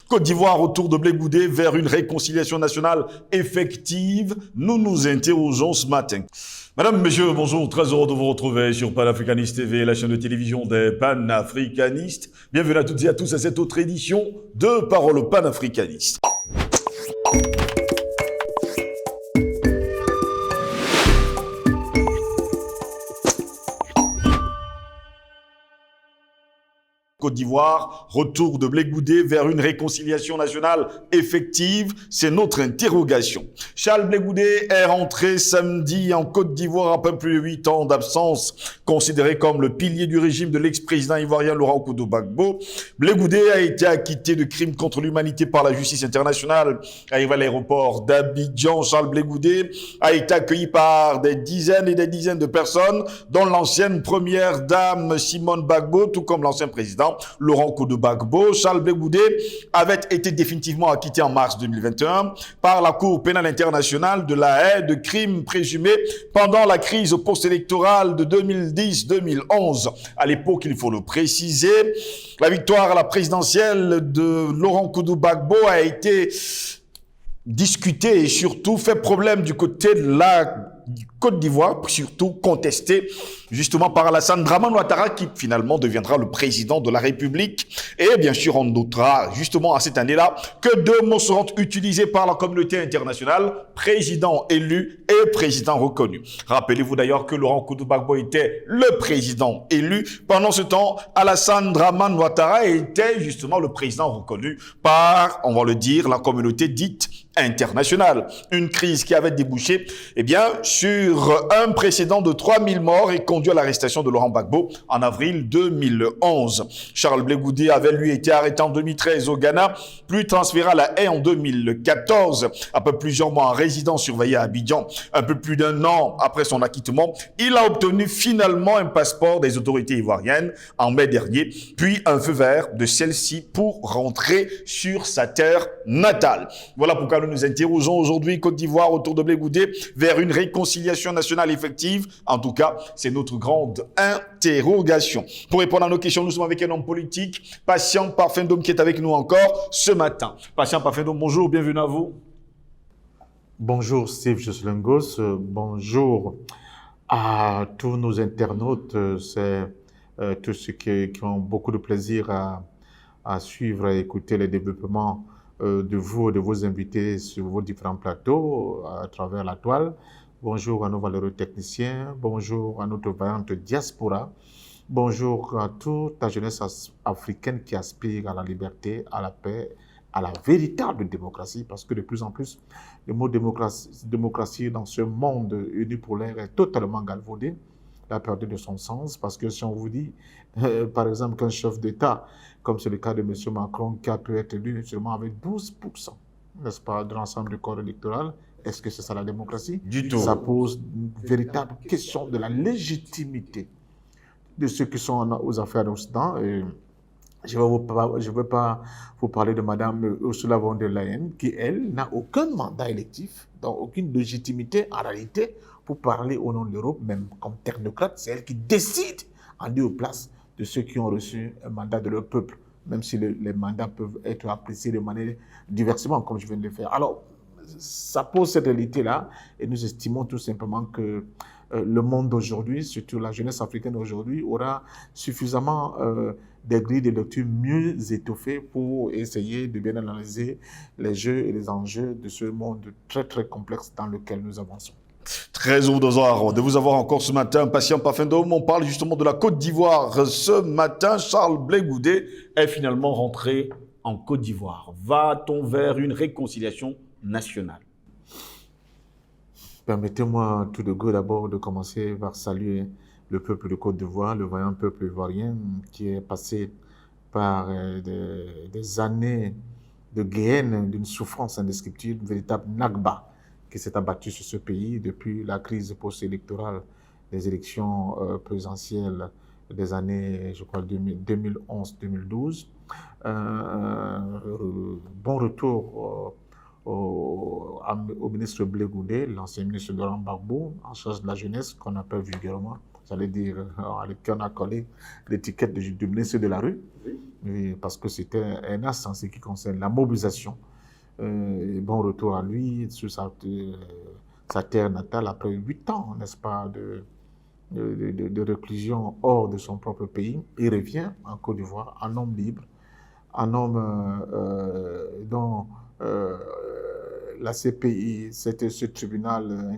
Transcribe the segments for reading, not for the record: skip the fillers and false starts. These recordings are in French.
Côte d'Ivoire, autour de Blé Goudé, vers une réconciliation nationale effective. Nous nous interrogeons ce matin. Madame, Messieurs, bonjour, très heureux de vous retrouver sur Panafricanist TV, la chaîne de télévision des panafricanistes. Bienvenue à toutes et à tous à cette autre édition de Parole panafricaniste. Côte d'Ivoire, retour de Blé Goudé vers une réconciliation nationale effective, c'est notre interrogation. Charles Blé Goudé est rentré samedi en Côte d'Ivoire après plus de 8 ans d'absence, considéré comme le pilier du régime de l'ex-président ivoirien Laurent Gbagbo. Blé Goudé a été acquitté de crimes contre l'humanité par la justice internationale. Arrivé à l'aéroport d'Abidjan, Charles Blé Goudé a été accueilli par des dizaines et des dizaines de personnes, dont l'ancienne première dame Simone Gbagbo, tout comme l'ancien président Laurent Gbagbo. Charles Blé Goudé avait été définitivement acquitté en mars 2021 par la Cour pénale internationale de La Haye de crimes présumés pendant la crise post-électorale de 2010-2011. À l'époque, il faut le préciser, la victoire à la présidentielle de Laurent Gbagbo a été discutée et surtout fait problème du côté de la Côte d'Ivoire, surtout contesté justement par Alassane Dramane Ouattara, qui finalement deviendra le président de la République. Et bien sûr, on notera justement à cette année-là que deux mots seront utilisés par la communauté internationale, président élu et président reconnu. Rappelez-vous d'ailleurs que Laurent Gbagbo était le président élu. Pendant ce temps, Alassane Dramane Ouattara était justement le président reconnu par, on va le dire, la communauté dite internationale. Une crise qui avait débouché, eh bien, sur un précédent de 3000 morts et conduit à l'arrestation de Laurent Gbagbo en avril 2011. Charles Blé Goudé avait lui été arrêté en 2013 au Ghana, puis transféré à La Haye en 2014. Après plusieurs mois en résidence surveillée à Abidjan, un peu plus d'un an après son acquittement, il a obtenu finalement un passeport des autorités ivoiriennes en mai dernier, puis un feu vert de celle-ci pour rentrer sur sa terre natale. Voilà pourquoi nous nous interrogeons aujourd'hui, Côte d'Ivoire, autour de Blé Goudé, vers une réconciliation nationale effective. En tout cas, c'est notre grande interrogation. Pour répondre à nos questions, nous sommes avec un homme politique, Patient Parfendome, qui est avec nous encore ce matin. Patient Parfendome, bonjour, bienvenue à vous. Bonjour Steve Joslingos, bonjour à tous nos internautes, c'est tous ceux qui ont beaucoup de plaisir à suivre et écouter les développements de vous et de vos invités sur vos différents plateaux à travers la toile. Bonjour à nos valeureux techniciens, bonjour à notre vaillante diaspora, bonjour à toute la jeunesse africaine qui aspire à la liberté, à la paix, à la véritable démocratie, parce que de plus en plus, le mot démocratie dans ce monde unipolaire est totalement galvaudé, il a perdu de son sens, parce que si on vous dit, par exemple, qu'un chef d'État, comme c'est le cas de M. Macron, qui a pu être élu seulement avec 12%, n'est-ce pas, de l'ensemble du corps électoral, est-ce que c'est ça la démocratie? Du tout. Ça pose une véritable question de la légitimité de ceux qui sont aux affaires d'Occident. Je ne vais pas vous parler de Mme Ursula von der Leyen, qui, elle, n'a aucun mandat électif, donc aucune légitimité en réalité pour parler au nom de l'Europe, même comme technocrate. C'est elle qui décide en lieu et place de ceux qui ont reçu un mandat de leur peuple, même si les mandats peuvent être appréciés de manière diversement, comme je viens de le faire. Alors, ça pose cette réalité-là, et nous estimons tout simplement que le monde d'aujourd'hui, surtout la jeunesse africaine aujourd'hui, aura suffisamment des grilles de lecture mieux étoffées pour essayer de bien analyser les jeux et les enjeux de ce monde très très complexe dans lequel nous avançons. Très heureux de vous avoir encore ce matin, Patient Parfendome. On parle justement de la Côte d'Ivoire. Ce matin, Charles Blé Goudé est finalement rentré en Côte d'Ivoire. Va-t-on vers une réconciliation nationale? Permettez-moi tout de go d'abord de commencer par saluer le peuple de Côte d'Ivoire, le vaillant peuple ivoirien qui est passé par des années de guerre, d'une souffrance indescriptible, une véritable Nakba qui s'est abattue sur ce pays depuis la crise post-électorale des élections présidentielles des années, je crois, 2011-2012. Bon retour au ministre Blé Goudé, l'ancien ministre Laurent Gbagbo, en charge de la jeunesse, qu'on appelle vulgairement j'allais dire, à lequel on a collé l'étiquette du ministre de la rue, oui, parce que c'était un as en ce qui concerne la mobilisation. Bon retour à lui sur sa terre natale après 8 ans, n'est-ce pas, de réclusion hors de son propre pays. Il revient en Côte d'Ivoire, un homme libre, un homme dont la CPI, c'était ce tribunal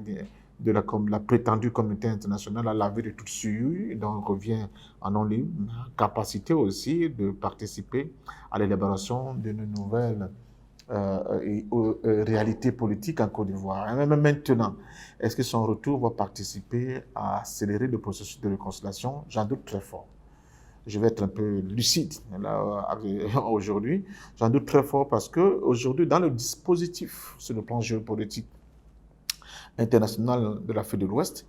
comme la prétendue communauté internationale a lavé de toute souillure, donc revient en homme libre, capacité aussi de participer à l'élaboration d'une nouvelle réalité politique en Côte d'Ivoire. Et même maintenant, est-ce que son retour va participer à accélérer le processus de réconciliation? J'en doute très fort. Je vais être un peu lucide là, aujourd'hui. J'en doute très fort parce qu'aujourd'hui, dans le dispositif sur le plan géopolitique international de l'Afrique de l'Ouest,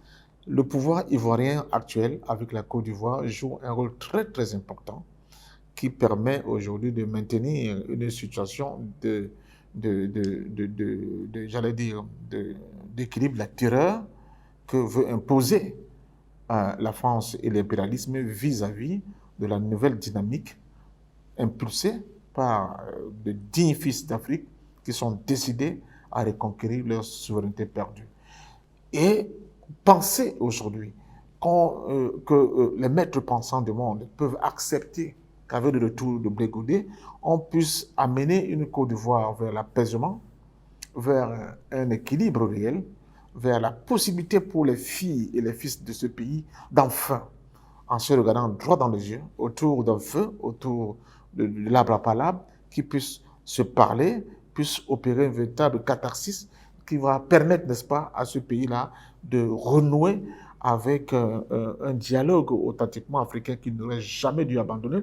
le pouvoir ivoirien actuel avec la Côte d'Ivoire joue un rôle très très important qui permet aujourd'hui de maintenir une situation j'allais dire, d'équilibre, la terreur que veut imposer la France et l'impérialisme vis-à-vis de la nouvelle dynamique impulsée par de dignes fils d'Afrique qui sont décidés à reconquérir leur souveraineté perdue. Et penser aujourd'hui que les maîtres pensants du monde peuvent accepter qu'avec le retour de Blé Goudé, on puisse amener une Côte d'Ivoire vers l'apaisement, vers un équilibre réel, vers la possibilité pour les filles et les fils de ce pays d'enfin, en se regardant droit dans les yeux, autour d'un feu, autour de l'arbre à palabre, qui puissent se parler, puissent opérer une véritable catharsis qui va permettre, n'est-ce pas, à ce pays-là de renouer avec un dialogue authentiquement africain qui n'aurait jamais dû abandonner,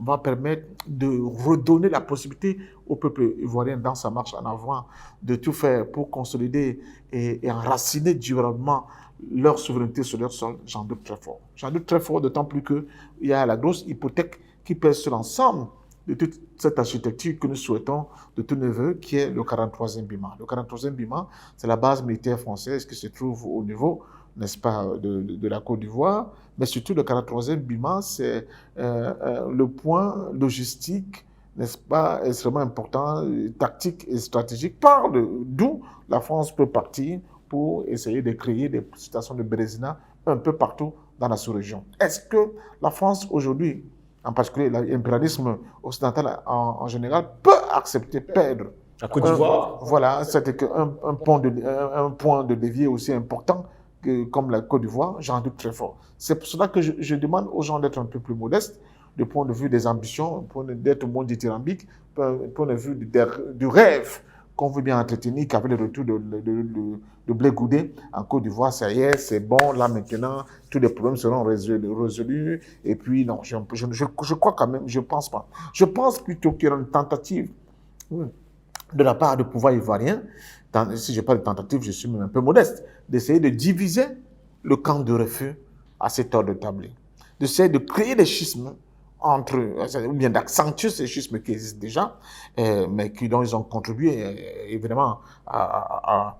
va permettre de redonner la possibilité au peuple ivoirien dans sa marche en avant de tout faire pour consolider et enraciner durablement leur souveraineté sur leur sol. J'en doute très fort. J'en doute très fort, d'autant plus qu'il y a la grosse hypothèque qui pèse sur l'ensemble de toute cette architecture que nous souhaitons de tous nos voeux, qui est le 43e BIMA. Le 43e BIMA, c'est la base militaire française qui se trouve au niveau, n'est-ce pas, de la Côte d'Ivoire, mais surtout le 43e BIMA, c'est le point logistique, n'est-ce pas, extrêmement important, tactique et stratégique, d'où la France peut partir pour essayer de créer des situations de bérézina un peu partout dans la sous-région. Est-ce que la France aujourd'hui, en particulier l'impérialisme occidental en général, peut accepter perdre la Côte d'Ivoire? Voilà, c'est un point de levier aussi important comme la Côte d'Ivoire, j'en doute très fort. C'est pour cela que je demande aux gens d'être un peu plus modestes, du point de vue des ambitions, d'être moins dithyrambique, du point de vue du rêve qu'on veut bien entretenir, qu'avec le retour de Blé Goudé en Côte d'Ivoire, ça y est, c'est bon, là maintenant, tous les problèmes seront résolus. Et puis, non, je crois quand même, je pense pas. Je pense plutôt qu'il y aura une tentative de la part du pouvoir ivoirien, si je parle de tentative, je suis même un peu modeste, d'essayer de diviser le camp de refus à cet ordre établi, d'essayer de créer des schismes ou bien d'accentuer ces schismes qui existent déjà, mais dont ils ont contribué évidemment à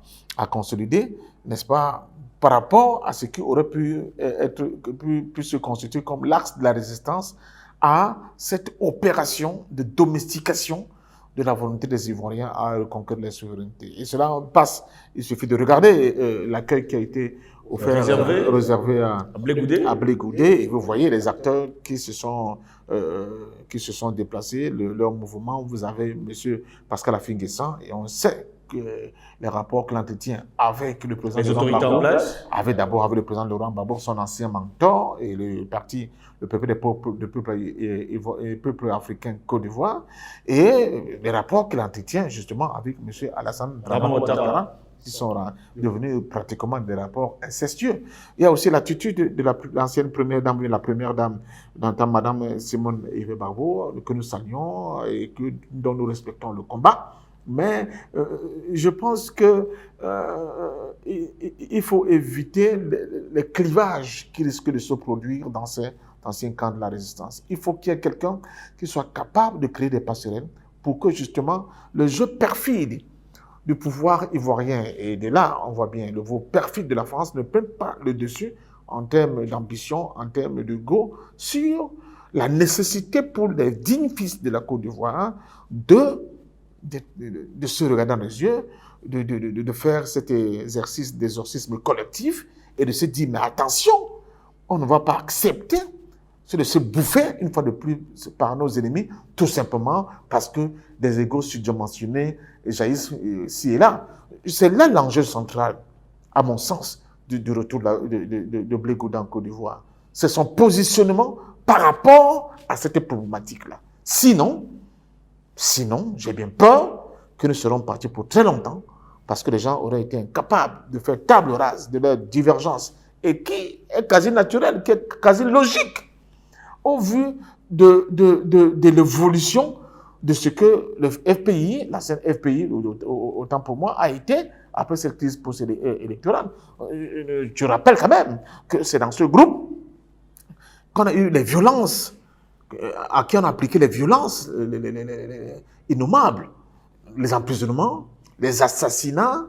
consolider, n'est-ce pas, par rapport à ce qui aurait pu se constituer comme l'axe de la résistance à cette opération de domestication de la volonté des Ivoiriens à reconquérir la souveraineté. Et cela passe, il suffit de regarder l'accueil qui a été offert, réservé à Blé Goudé, et vous voyez les acteurs qui se sont déplacés, leur mouvement. Vous avez M. Pascal Affi-N'Guessan, et on sait que les rapports qu'il entretient avec le président les autorités en place, d'abord avec le président Laurent Gbagbo, son ancien mentor, et le peuple des peuples africains Côte d'Ivoire, et les rapports qu'il entretient justement avec M. Alassane Dramane Ouattara, qui sont devenus pratiquement des rapports incestueux. Il y a aussi l'attitude de l'ancienne première dame, la première dame, Mme Simone Yves Gbagbo, que nous saluons et dont nous respectons le combat. Mais je pense qu'il faut éviter les clivages qui risquent de se produire dans ces anciens camps de la résistance. Il faut qu'il y ait quelqu'un qui soit capable de créer des passerelles pour que justement le jeu perfide du pouvoir ivoirien, et de là on voit bien le veau perfide de la France, ne prenne pas le dessus en termes d'ambition, en termes de go, sur la nécessité pour les dignes fils de la Côte d'Ivoire de se regarder dans les yeux, de faire cet exercice d'exorcisme collectif et de se dire, mais attention, on ne va pas accepter de se bouffer une fois de plus par nos ennemis, tout simplement parce que des égos surdimensionnés jaillissent ici et là. C'est là l'enjeu central, à mon sens, du retour de Blé Goudé en Côte d'Ivoire. C'est son positionnement par rapport à cette problématique-là. Sinon, j'ai bien peur que nous serons partis pour très longtemps parce que les gens auraient été incapables de faire table rase de leur divergence et qui est quasi naturelle, qui est quasi logique au vu de l'évolution de ce que le FPI, la scène FPI, autant pour moi, a été après cette crise post-électorale. Je rappelle quand même que c'est dans ce groupe qu'on a eu les violences, à qui on a appliqué les violences innommables, les emprisonnements, les assassinats,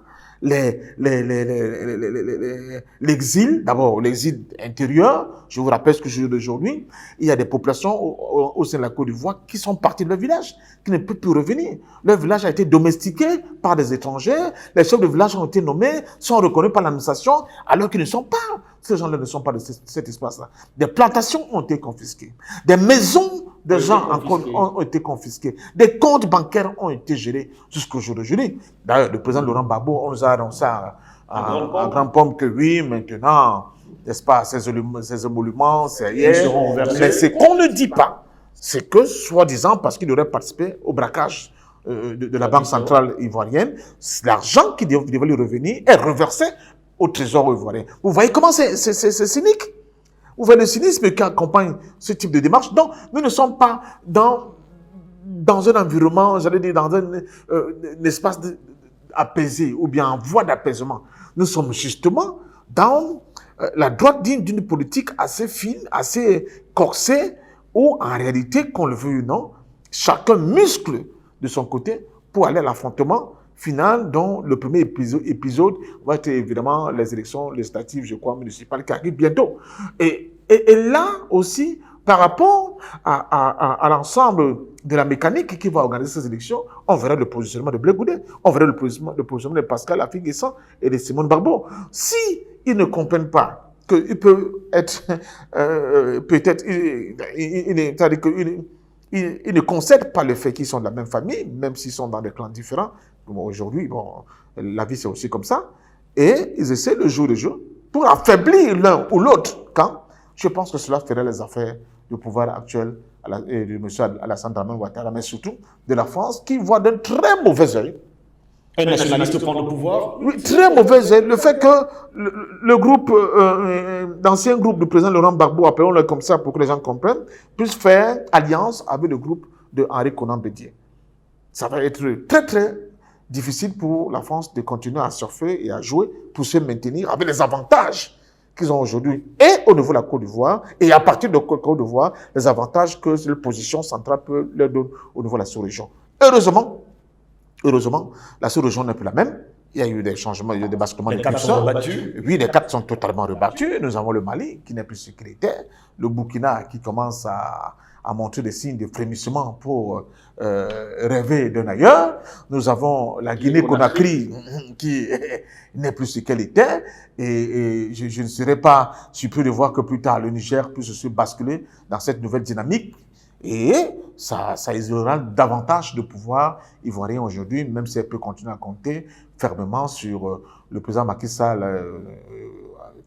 l'exil, d'abord l'exil intérieur. Je vous rappelle ce que je dis d'aujourd'hui. Il y a des populations au sein de la Côte d'Ivoire qui sont parties de leur village, qui ne peuvent plus revenir. Leur village a été domestiqué par des étrangers. Les chefs de village ont été nommés, sont reconnus par l'administration, alors qu'ils ne sont pas. Ces gens-là ne sont pas de cet espace-là. Des plantations ont été confisquées. Des maisons de gens ont été confisquées. Des comptes bancaires ont été gelés jusqu'au jour d'aujourd'hui. D'ailleurs, le président Laurent Gbagbo, on nous a annoncé à grand pomme que oui, maintenant, n'est-ce pas, ces émoluments, c'est hier. Mais ce qu'on ne dit pas, c'est que, soi-disant, parce qu'il aurait participé au braquage de la Banque centrale ivoirienne, l'argent qui devait lui revenir est reversé au trésor ivoirien. Vous voyez comment c'est cynique? Vous voyez le cynisme qui accompagne ce type de démarche. Donc, nous ne sommes pas dans un environnement, j'allais dire, dans un espace apaisé ou bien en voie d'apaisement. Nous sommes justement dans la droite ligne d'une politique assez fine, assez corsée, où en réalité, qu'on le veuille ou non, chacun muscle de son côté pour aller à l'affrontement final, dont le premier épisode va être évidemment les élections législatives, je crois, municipales, qui arrivent bientôt. Et là aussi, par rapport à l'ensemble de la mécanique qui va organiser ces élections, on verra le positionnement de Blé Goudé, on verra le positionnement de Pascal Affi-Guessan et de Simone Barbeau. Si ils ne comprennent pas qu'il peut être, peut-être, c'est-à-dire qu'ils ne concèdent pas le fait qu'ils sont de la même famille, même s'ils sont dans des clans différents. Bon, aujourd'hui, la vie c'est aussi comme ça. Et ils essaient le jour le jour pour affaiblir l'un ou l'autre camp. Je pense que cela ferait les affaires du pouvoir actuel de M. Alassane Dramane Ouattara, mais surtout de la France, qui voit d'un très mauvais œil. Un nationaliste prend le pouvoir? Oui, très mauvais œil. Le fait que le groupe, l'ancien groupe du président Laurent Gbagbo, appelons-le comme ça pour que les gens comprennent, puisse faire alliance avec le groupe de Henri Konan Bédié. Ça va être très, très difficile pour la France de continuer à surfer et à jouer pour se maintenir avec les avantages qu'ils ont aujourd'hui et au niveau de la Côte d'Ivoire et à partir de la Côte d'Ivoire, les avantages que la position centrale peut leur donner au niveau de la sous-région. Heureusement, la sous-région n'est plus la même. Il y a eu des changements, il y a eu des basculements. Les cartes sont rebattues. Oui, les cartes sont totalement rebattues. Nous avons le Mali qui n'est plus sécuritaire, le Burkina qui commence à montrer des signes de frémissement pour rêver d'un ailleurs. Nous avons la Guinée-Conakry qui n'est plus ce qu'elle était. Et je ne serais pas surpris de voir que plus tard le Niger puisse se basculer dans cette nouvelle dynamique. Et ça isolera davantage de pouvoir ivoirien aujourd'hui, même si elle peut continuer à compter fermement sur le président Macky Sall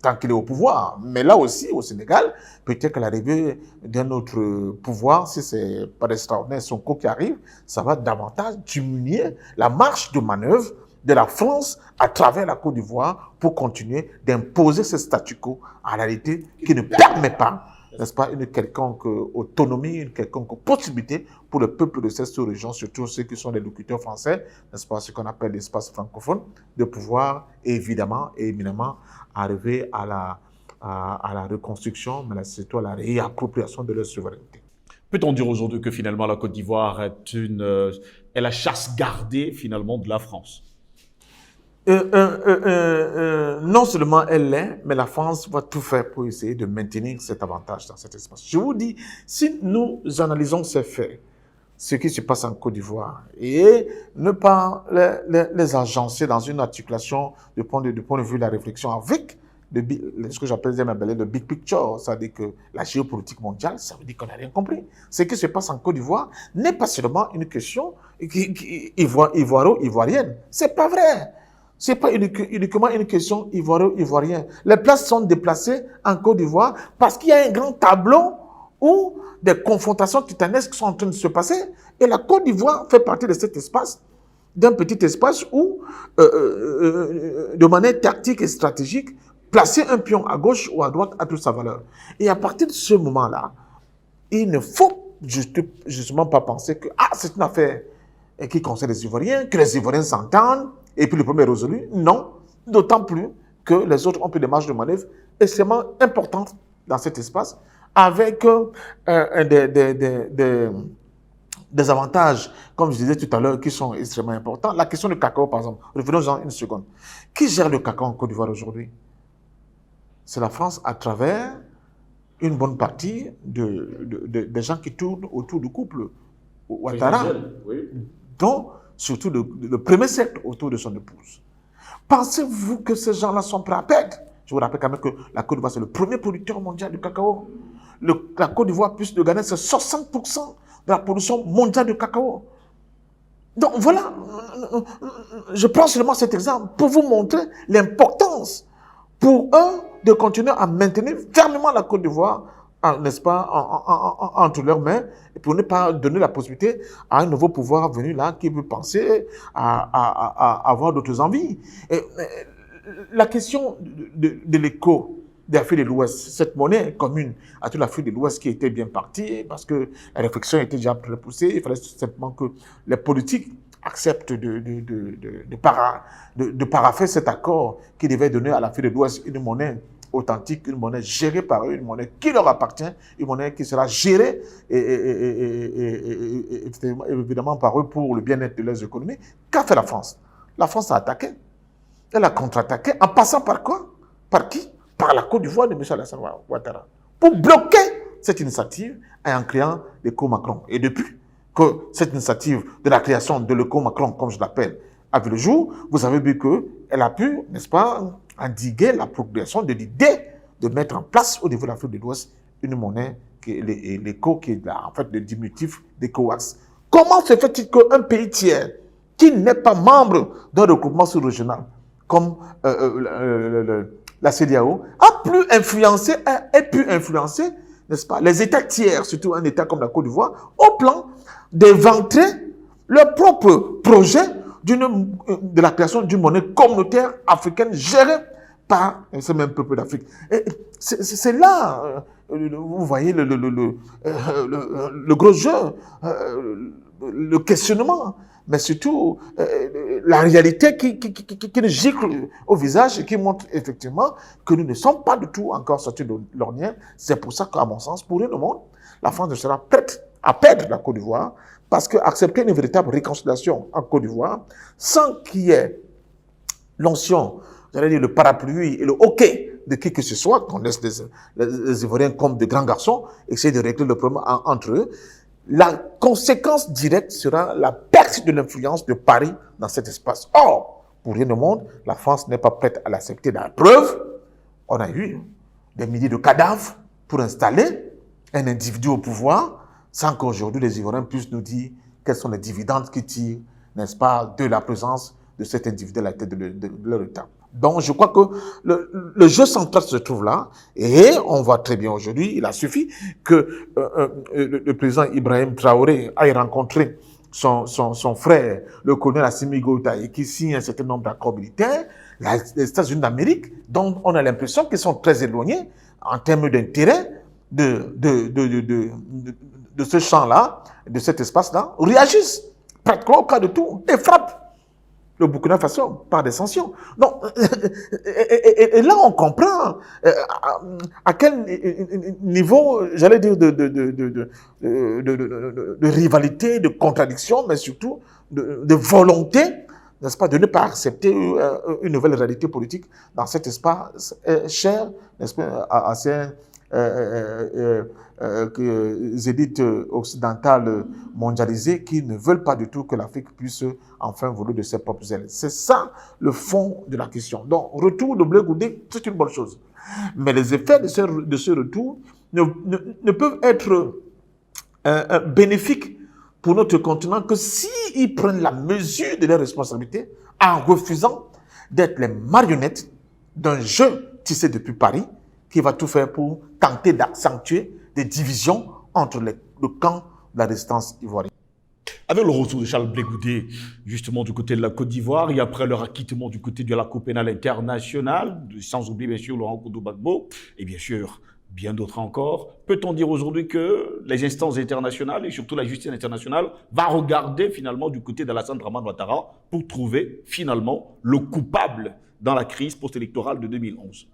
tant qu'il est au pouvoir. Mais là aussi, au Sénégal, peut-être que l'arrivée d'un autre pouvoir, si c'est pas extraordinaire, Sonko qui arrive, ça va davantage diminuer la marge de manœuvre de la France à travers la Côte d'Ivoire pour continuer d'imposer ce statu quo, en réalité, qui ne permet pas, n'est-ce pas, une quelconque autonomie, une quelconque possibilité pour le peuple de cette sous-région, surtout ceux qui sont des locuteurs français, n'est-ce pas, ce qu'on appelle l'espace francophone, de pouvoir évidemment et éminemment arriver à la reconstruction, mais surtout à la réappropriation de leur souveraineté. Peut-on dire aujourd'hui que finalement la Côte d'Ivoire est la chasse gardée finalement de la France? Non seulement elle l'est, mais la France va tout faire pour essayer de maintenir cet avantage dans cet espace. Je vous dis, si nous analysons ces faits, ce qui se passe en Côte d'Ivoire, et ne pas les agencer dans une articulation du point de vue de la réflexion avec ce que j'appelle le big picture, c'est-à-dire que la géopolitique mondiale, ça veut dire qu'on n'a rien compris. Ce qui se passe en Côte d'Ivoire n'est pas seulement une question ivoiro-ivoirienne. C'est pas vrai. C'est pas uniquement une question ivoiro-ivoirienne. Les places sont déplacées en Côte d'Ivoire parce qu'il y a un grand tableau où des confrontations titanesques sont en train de se passer. Et la Côte d'Ivoire fait partie de cet espace, d'un petit espace où, de manière tactique et stratégique, placer un pion à gauche ou à droite a toute sa valeur. Et à partir de ce moment-là, il ne faut justement pas penser que c'est une affaire qui concerne les Ivoiriens, que les Ivoiriens s'entendent, et puis le problème est résolu. Non, d'autant plus que les autres ont pris des marges de manœuvre extrêmement importantes dans cet espace, avec des avantages, comme je disais tout à l'heure, qui sont extrêmement importants. La question du cacao, par exemple, revenons-en une seconde. Qui gère le cacao en Côte d'Ivoire aujourd'hui? C'est la France à travers une bonne partie des gens qui tournent autour du couple Ouattara, oui, dont surtout le premier cercle autour de son épouse. Pensez-vous que ces gens-là sont prêts à perdre? Je vous rappelle quand même que la Côte d'Ivoire, c'est le premier producteur mondial de cacao. La Côte d'Ivoire, plus le Ghana, c'est 60% de la production mondiale de cacao. Donc voilà, je prends seulement cet exemple pour vous montrer l'importance pour eux de continuer à maintenir fermement la Côte d'Ivoire, n'est-ce pas, entre leurs mains, et pour ne pas donner la possibilité à un nouveau pouvoir venu là qui veut penser à avoir d'autres envies. La question de l'écho d'Afrique de l'Ouest, cette monnaie commune à toute l'Afrique de l'Ouest qui était bien partie, parce que la réflexion était déjà repoussée, il fallait simplement que les politiques acceptent de parapher cet accord qui devait donner à l'Afrique de l'Ouest une monnaie authentique, une monnaie gérée par eux, une monnaie qui leur appartient, une monnaie qui sera gérée et évidemment par eux pour le bien-être de leurs économies. Qu'a fait la France? La France a attaqué. Elle a contre-attaqué en passant par quoi? Par qui? Par la Côte d'Ivoire de M. Alassane Ouattara. Pour bloquer cette initiative et en créant l'écho Macron. Et depuis que cette initiative de la création de l'écho Macron, comme je l'appelle, a vu le jour, vous avez vu qu'elle a pu, n'est-ce pas, endiguer la progression de l'idée de mettre en place au niveau de l'Afrique de l'Ouest une monnaie, l'écho qui est en fait le diminutif d'ECOWAS. Comment se fait-il qu'un pays tiers qui n'est pas membre d'un regroupement sous-régional comme la CEDEAO a pu influencer, n'est-ce pas, les États tiers, surtout un État comme la Côte d'Ivoire, au plan d'éventrer leur propre projet de la création d'une monnaie communautaire africaine gérée par ce même peuple d'Afrique. C'est là, vous voyez, le gros jeu, le questionnement, mais surtout la réalité qui nous gicle au visage et qui montre effectivement que nous ne sommes pas du tout encore sortis de l'ornière. C'est pour ça qu'à mon sens, pour le monde, la France ne sera prête à perdre la Côte d'Ivoire, parce qu'accepter une véritable réconciliation en Côte d'Ivoire, sans qu'il y ait l'onction, j'allais dire le parapluie et le hockey de qui que ce soit, qu'on laisse les Ivoiriens comme de grands garçons, essayer de régler le problème entre eux, la conséquence directe sera la perte de l'influence de Paris dans cet espace. Or, pour rien au monde, la France n'est pas prête à l'accepter. La preuve, on a eu des milliers de cadavres pour installer un individu au pouvoir, sans qu'aujourd'hui les Ivoiriens puissent nous dire quels sont les dividendes qui tirent, n'est-ce pas, de la présence de cet individu à la tête de leur État. Donc, je crois que le jeu central se trouve là, et on voit très bien aujourd'hui, il a suffi que le président Ibrahim Traoré aille rencontrer son frère, le colonel Assimi Goïta, et qui signe un certain nombre d'accords militaires, les États-Unis d'Amérique, dont on a l'impression qu'ils sont très éloignés en termes d'intérêt de ce champ-là, de cet espace-là, réagissent pratiquement au cas de tout et frappent le Burkina Faso par des sanctions. Donc, et là, on comprend à quel niveau, j'allais dire, de rivalité, de contradiction, mais surtout de volonté n'est-ce pas, de ne pas accepter une nouvelle réalité politique dans cet espace cher, n'est-ce pas, à ces élites occidentales mondialisées qui ne veulent pas du tout que l'Afrique puisse enfin voler de ses propres ailes. C'est ça le fond de la question. Donc, retour de Blé Goudé, c'est une bonne chose. Mais les effets de ce retour ne peuvent être bénéfiques pour notre continent que s'ils prennent la mesure de leurs responsabilités en refusant d'être les marionnettes d'un jeu tissé depuis Paris qui va tout faire pour tenter d'accentuer des divisions entre le camp de la résistance ivoirienne. Avec le retour de Charles Blé Goudé, justement du côté de la Côte d'Ivoire, et après leur acquittement du côté de la Cour pénale internationale, sans oublier bien sûr Laurent Gbagbo, et bien sûr bien d'autres encore, peut-on dire aujourd'hui que les instances internationales, et surtout la justice internationale, va regarder finalement du côté d'Alassane Dramane Ouattara pour trouver finalement le coupable dans la crise post-électorale de 2011?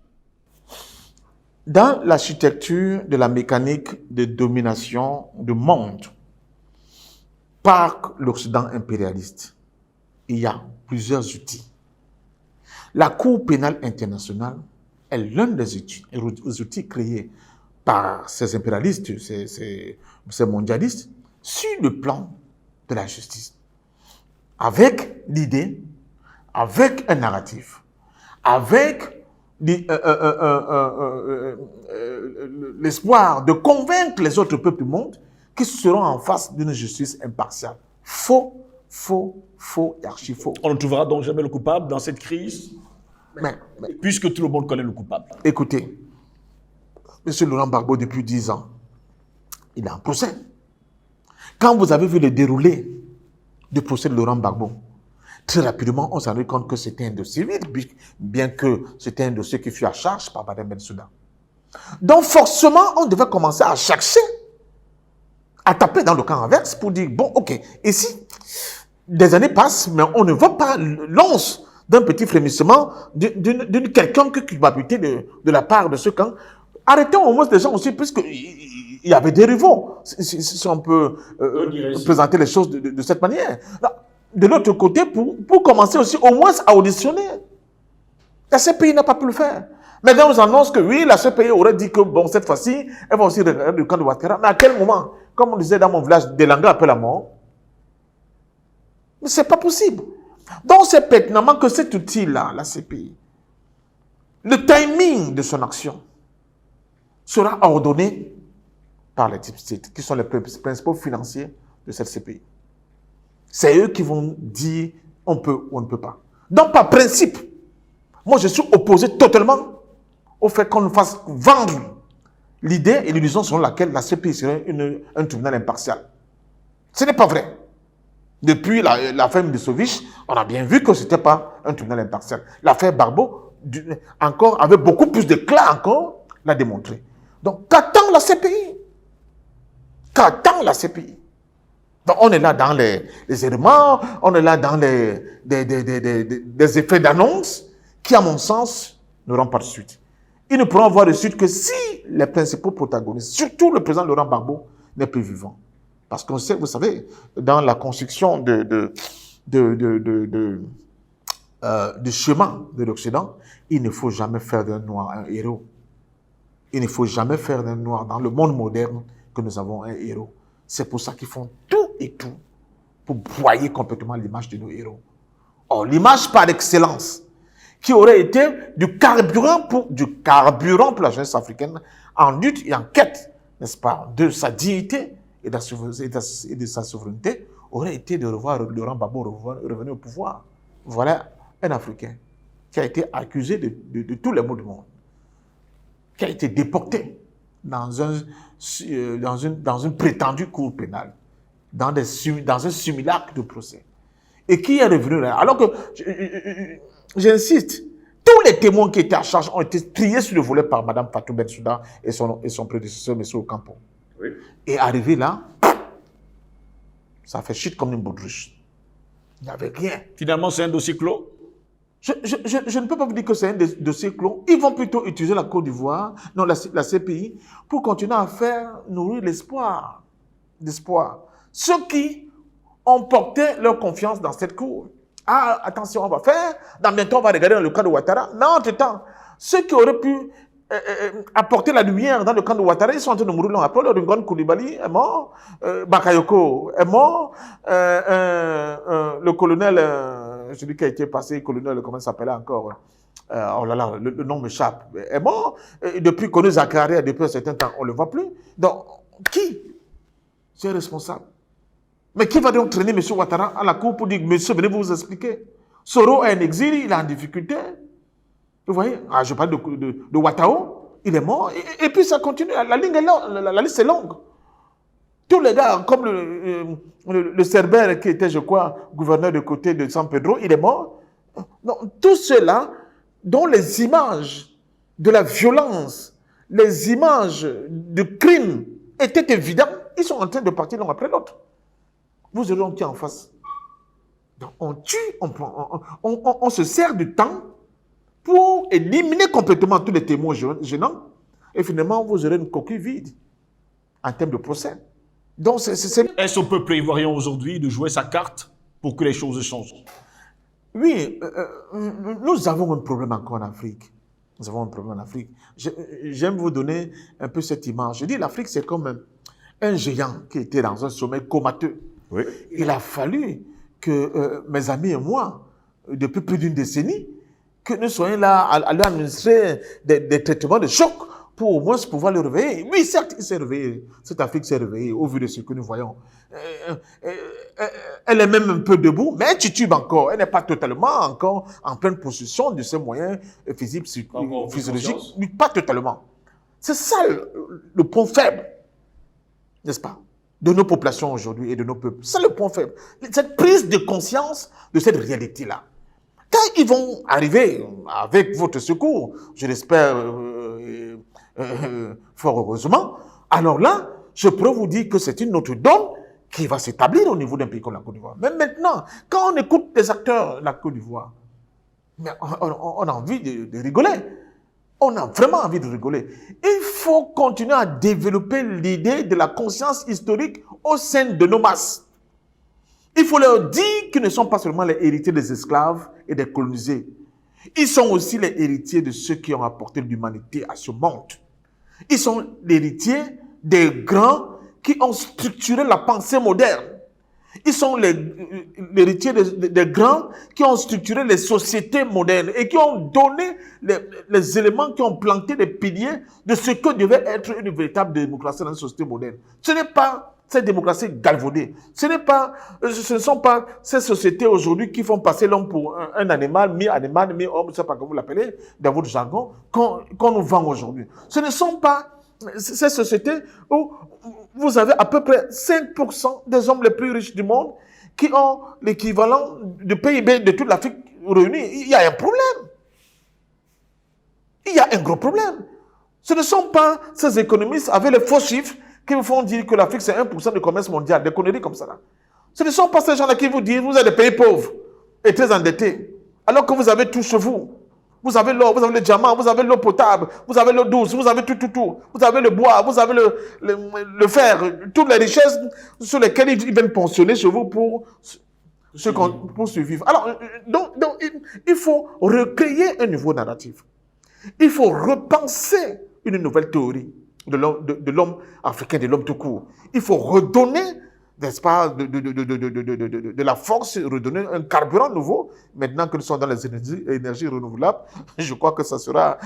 Dans l'architecture de la mécanique de domination du monde par l'Occident impérialiste, il y a plusieurs outils. La Cour pénale internationale est l'un des outils créés par ces impérialistes, ces mondialistes, sur le plan de la justice. Avec l'idée, avec un narratif, avec l'espoir de convaincre les autres peuples du monde qu'ils seront en face d'une justice impartiale. Faux, faux, faux et archi-faux. On ne trouvera donc jamais le coupable dans cette crise, puisque tout le monde connaît le coupable. Écoutez, M. Laurent Gbagbo, depuis 10 ans, il est en procès. Quand vous avez vu le déroulé du procès de Laurent Gbagbo, très rapidement, on s'est rendu compte que c'était un dossier vide, bien que c'était un dossier qui fut à charge par Mme Bensouda. Donc forcément, on devait commencer à chercher, à taper dans le camp inverse pour dire, bon, ok, ici, des années passent, mais on ne voit pas l'once d'un petit frémissement d'une quelconque culpabilité de la part de ce camp. Arrêtons au moins des gens aussi, puisqu'il y avait des rivaux, si on peut présenter les choses de cette manière. De l'autre côté, pour commencer aussi au moins à auditionner. La CPI n'a pas pu le faire. Maintenant, on nous annonce que oui, la CPI aurait dit que bon, cette fois-ci, elle va aussi regarder le camp de Ouattara. Mais à quel moment? Comme on disait dans mon village, des langues appellent à mort. Mais c'est pas possible. Donc, c'est pertinemment que cet outil-là, la CPI, le timing de son action sera ordonné par les deep state, qui sont les principaux financiers de cette CPI. C'est eux qui vont dire on peut ou on ne peut pas. Donc, par principe, moi, je suis opposé totalement au fait qu'on nous fasse vendre l'idée et l'illusion selon laquelle la CPI serait un tribunal impartial. Ce n'est pas vrai. Depuis l'affaire Milosevic, on a bien vu que ce n'était pas un tribunal impartial. L'affaire Gbagbo, encore, avec beaucoup plus d'éclat encore, l'a démontré. Donc, qu'attend la CPI? Qu'attend la CPI? Donc, on est là dans les éléments, on est là dans des effets d'annonce qui, à mon sens, ne rendent pas de suite. Ils ne pourront avoir de suite que si les principaux protagonistes, surtout le président Laurent Gbagbo, n'est plus vivant. Parce qu'on sait, vous savez, dans la construction du chemin de l'Occident, il ne faut jamais faire d'un noir un héros. Il ne faut jamais faire d'un noir dans le monde moderne que nous avons un héros. C'est pour ça qu'ils font tout et tout pour broyer complètement l'image de nos héros. Or, l'image par excellence, qui aurait été du carburant pour la jeunesse africaine en lutte et en quête, n'est-ce pas, de sa dignité et de sa souveraineté, aurait été de revoir Laurent Gbagbo revenir au pouvoir. Voilà un Africain qui a été accusé de tous les maux du monde, qui a été déporté dans une prétendue cour pénale, dans un simulacre de procès, et qui est revenu là. Alors que, j'insiste, tous les témoins qui étaient à charge ont été triés sur le volet par Mme Fatou Bensouda et son prédécesseur, M. Ocampo. Oui. Et arrivé là, ça fait chute comme une baudruche. Il n'y avait rien. Finalement, c'est un dossier clos? Je ne peux pas vous dire que c'est un dossier clos. Ils vont plutôt utiliser la Côte d'Ivoire, non, la CPI, pour continuer à faire nourrir l'espoir. Ceux qui ont porté leur confiance dans cette cour. Ah, attention, on va faire. Dans bientôt, on va regarder dans le cas de Ouattara. Mais entre-temps, ceux qui auraient pu apporter la lumière dans le camp de Ouattara, ils sont en train de mourir. On appelle Ringon Koulibaly est mort, Bakayoko est mort, le colonel, celui qui a été passé, colonel, comment il s'appelait encore oh là là, le nom m'échappe, est mort. Et depuis qu'on nous a carré, depuis un certain temps, on ne le voit plus. Donc, qui c'est responsable? Mais qui va donc traîner M. Ouattara à la cour pour dire, monsieur, venez vous expliquer. Soro est en exil, il est en difficulté. Vous voyez, je parle de Ouattao, il est mort, et puis ça continue, la ligne est longue, la liste est longue. Tous les gars, comme le Cerbère qui était, je crois, gouverneur de côté de San Pedro, il est mort. Donc, tout cela, dont les images de la violence, les images de crimes étaient évidentes, ils sont en train de partir l'un après l'autre. Vous aurez un qui en face. Donc, on tue, on se sert du temps pour éliminer complètement tous les témoins gênants. Et finalement, vous aurez une coquille vide en termes de procès. Donc, Est-ce au peuple ivoirien aujourd'hui de jouer sa carte pour que les choses changent? Oui, nous avons un problème encore en Afrique. Nous avons un problème en Afrique. J'aime vous donner un peu cette image. Je dis l'Afrique, c'est comme un géant qui était dans un sommeil comateux. Oui. Il a fallu que mes amis et moi, depuis plus d'une décennie, que nous soyons là à lui administrer des traitements de choc pour au moins pouvoir le réveiller. Oui, certes, il s'est réveillé. Cette Afrique s'est réveillée au vu de ce que nous voyons. Elle est même un peu debout, mais elle titube encore. Elle n'est pas totalement encore en pleine possession de ses moyens physiques, physiologiques. Mais pas totalement. C'est ça le point faible, n'est-ce pas, de nos populations aujourd'hui et de nos peuples. C'est le point faible. Cette prise de conscience de cette réalité-là. Quand ils vont arriver avec votre secours, je l'espère fort heureusement, alors là, je pourrais vous dire que c'est une autre donne qui va s'établir au niveau d'un pays comme la Côte d'Ivoire. Mais maintenant, quand on écoute les acteurs de la Côte d'Ivoire, on a envie de rigoler. On a vraiment envie de rigoler. Il faut continuer à développer l'idée de la conscience historique au sein de nos masses. Il faut leur dire qu'ils ne sont pas seulement les héritiers des esclaves et des colonisés. Ils sont aussi les héritiers de ceux qui ont apporté l'humanité à ce monde. Ils sont les héritiers des grands qui ont structuré la pensée moderne. Ils sont les héritiers des grands qui ont structuré les sociétés modernes et qui ont donné les éléments, qui ont planté les piliers de ce que devait être une véritable démocratie dans une société moderne. Ce n'est pas cette démocratie galvaudée. Ce ne sont pas ces sociétés aujourd'hui qui font passer l'homme pour un animal, mi-homme, je ne sais pas comment vous l'appelez, dans votre jargon, qu'on nous vend aujourd'hui. Ce ne sont pas ces sociétés où vous avez à peu près 5% des hommes les plus riches du monde qui ont l'équivalent du PIB de toute l'Afrique réunie. Il y a un problème. Il y a un gros problème. Ce ne sont pas ces économistes avec les faux chiffres qui vous font dire que l'Afrique c'est 1% du commerce mondial, des conneries comme ça là. Ce ne sont pas ces gens-là qui vous disent vous êtes des pays pauvres et très endettés, alors que vous avez tout chez vous. Vous avez l'or, vous avez le diamant, vous avez l'eau potable, vous avez l'eau douce, vous avez tout. Vous avez le bois, vous avez le fer, toutes les richesses sur lesquelles ils viennent pensionner chez vous pour survivre. Alors, donc, il faut recréer un nouveau narratif. Il faut repenser une nouvelle théorie de l'homme africain, de l'homme tout court. Il faut redonner, n'est-ce pas, de la force, redonner un carburant nouveau. Maintenant que nous sommes dans les énergies renouvelables, je crois que ça sera,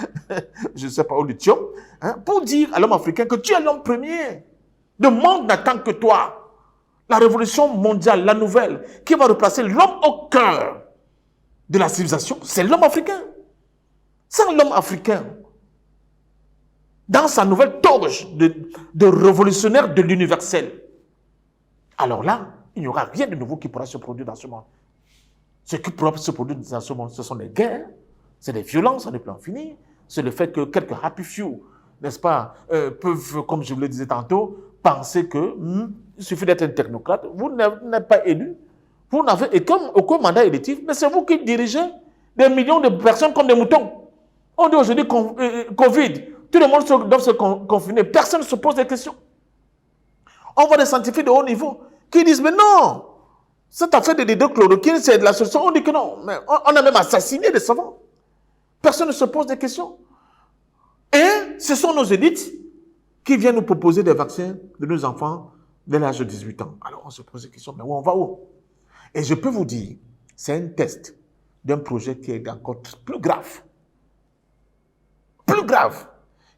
je ne sais pas, au lithium, hein, pour dire à l'homme africain que tu es l'homme premier. Le monde n'attend que toi. La révolution mondiale, la nouvelle, qui va replacer l'homme au cœur de la civilisation, c'est l'homme africain. Sans l'homme africain, dans sa nouvelle toge de révolutionnaire de l'universel, alors là, il n'y aura rien de nouveau qui pourra se produire dans ce monde. Ce qui pourra se produire dans ce monde, ce sont des guerres, c'est des violences, on ne peut en finir. C'est le fait que quelques happy few, n'est-ce pas, peuvent, comme je vous le disais tantôt, penser que il suffit d'être un technocrate, vous n'êtes pas élu, vous n'avez aucun mandat électif, mais c'est vous qui dirigez des millions de personnes comme des moutons. On dit aujourd'hui Covid, tout le monde doit se confiner, personne ne se pose des questions. On voit des scientifiques de haut niveau qui disent, mais non, Cette affaire de l'hydrochloroquine, c'est de la solution. On dit que non. Mais on a même assassiné des savants. Personne ne se pose des questions. Et ce sont nos élites qui viennent nous proposer des vaccins de nos enfants dès l'âge de 18 ans. Alors on se pose des questions, mais où on va où? Et je peux vous dire, c'est un test d'un projet qui est encore plus grave. Plus grave.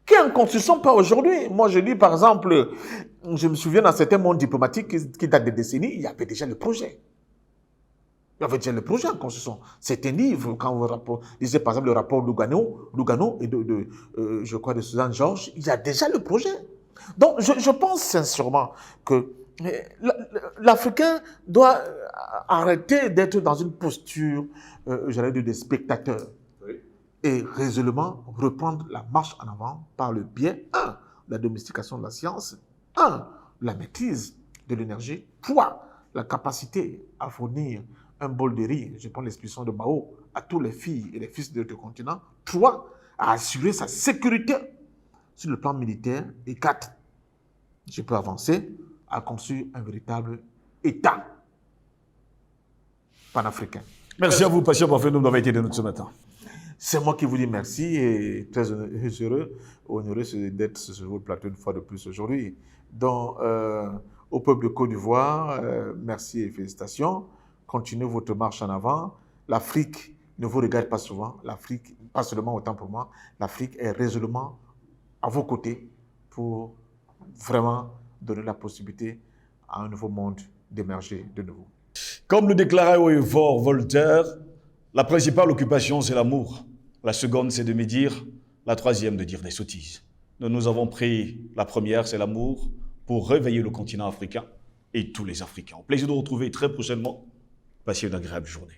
Qui est en construction pas aujourd'hui. Moi, je dis par exemple, je me souviens dans certains mondes diplomatiques qui datent des décennies, il y avait déjà le projet. Il y avait déjà le projet en construction. C'est un livre, quand vous lisez par exemple le rapport Lugano et je crois de Suzanne Georges, il y a déjà le projet. Donc, je pense sincèrement que l'Africain doit arrêter d'être dans une posture, j'allais dire, de spectateur. Oui. Et résolument reprendre la marche en avant par le biais, la domestication de la science, la maîtrise de l'énergie, la capacité à fournir un bol de riz, je prends l'expression de Mao, à tous les filles et les fils de notre continent. 3, à assurer sa sécurité sur le plan militaire. Et 4, je peux avancer, à construire un véritable État panafricain. Merci à vous, Pasteur Bafénoum, d'avoir été de nous ce matin. C'est moi qui vous dis merci et très heureux, honoré d'être sur votre plateau une fois de plus aujourd'hui. Donc, au peuple de Côte d'Ivoire, merci et félicitations. Continuez votre marche en avant. L'Afrique ne vous regarde pas souvent. L'Afrique, pas seulement autant pour moi, l'Afrique est résolument à vos côtés pour vraiment donner la possibilité à un nouveau monde d'émerger de nouveau. Comme le déclarait haut et fort Voltaire, la principale occupation, c'est l'amour. La seconde, c'est de médire. La troisième, de dire des sottises. Nous avons pris la première, c'est l'amour, pour réveiller le continent africain et tous les Africains. Au plaisir de vous retrouver très prochainement. Passez une agréable journée.